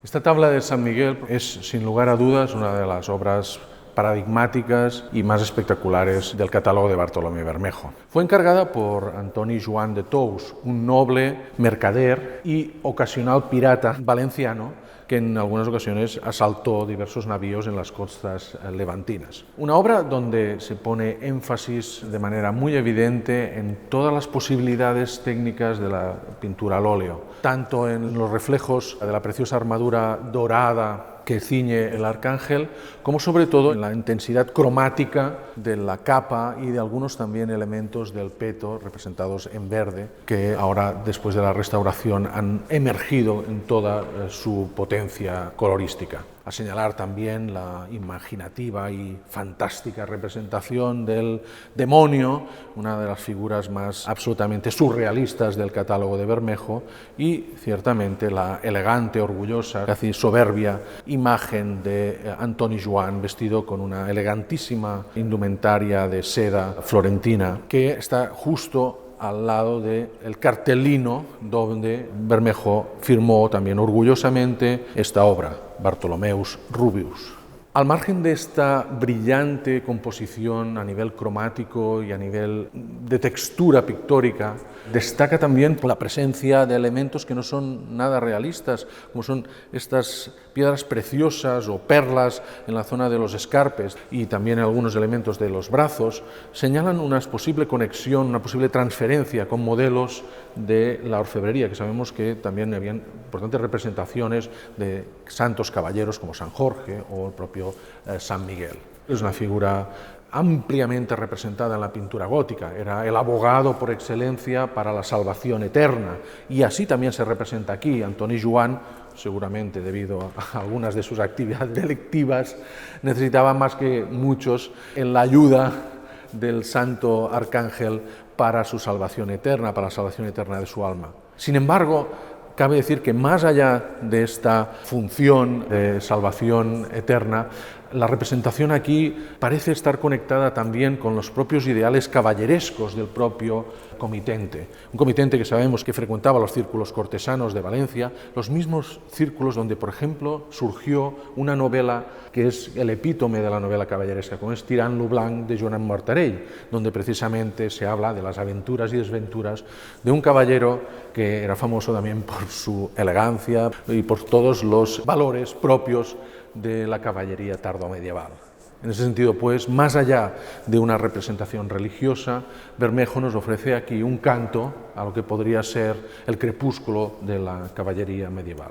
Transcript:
Esta tabla de San Miguel es, sin lugar a dudas, una de las obras paradigmáticas y más espectaculares del catálogo de Bartolomé Bermejo. Fue encargada por Antoni Joan de Tous, un noble mercader y ocasional pirata valenciano que en algunas ocasiones asaltó diversos navíos en las costas levantinas. Una obra donde se pone énfasis de manera muy evidente en todas las posibilidades técnicas de la pintura al óleo, tanto en los reflejos de la preciosa armadura dorada que ciñe el arcángel, como sobre todo en la intensidad cromática de la capa y de algunos también elementos del peto representados en verde, que ahora, después de la restauración, han emergido en toda su potencia colorística. A señalar también la imaginativa y fantástica representación del demonio, una de las figuras más absolutamente surrealistas del catálogo de Bermejo, y ciertamente la elegante, orgullosa, casi soberbia imagen de Antoni Joan vestido con una elegantísima indumentaria de seda florentina que está justo al lado del cartelino donde Bermejo firmó también orgullosamente esta obra, Bartholomeus Rubius. Al margen de esta brillante composición a nivel cromático y a nivel de textura pictórica, destaca también la presencia de elementos que no son nada realistas, como son estas piedras preciosas o perlas en la zona de los escarpes y también algunos elementos de los brazos, señalan una posible conexión, una posible transferencia con modelos de la orfebrería, que sabemos que también habían importantes representaciones de santos caballeros como San Jorge o el propio San Miguel. Es una figura ampliamente representada en la pintura gótica, era el abogado por excelencia para la salvación eterna, y así también se representa aquí. Antoni Joan, seguramente debido a algunas de sus actividades delictivas, necesitaba más que muchos en la ayuda del santo arcángel para su salvación eterna, para la salvación eterna de su alma. Sin embargo, cabe decir que más allá de esta función de salvación eterna, la representación aquí parece estar conectada también con los propios ideales caballerescos del propio comitente. Un comitente que sabemos que frecuentaba los círculos cortesanos de Valencia, los mismos círculos donde, por ejemplo, surgió una novela que es el epítome de la novela caballeresca, como es Tirant lo Blanc de Joan Martorell, donde precisamente se habla de las aventuras y desventuras de un caballero que era famoso también por su elegancia y por todos los valores propios de la caballería tardomedieval. En ese sentido, pues, más allá de una representación religiosa, Bermejo nos ofrece aquí un canto a lo que podría ser el crepúsculo de la caballería medieval.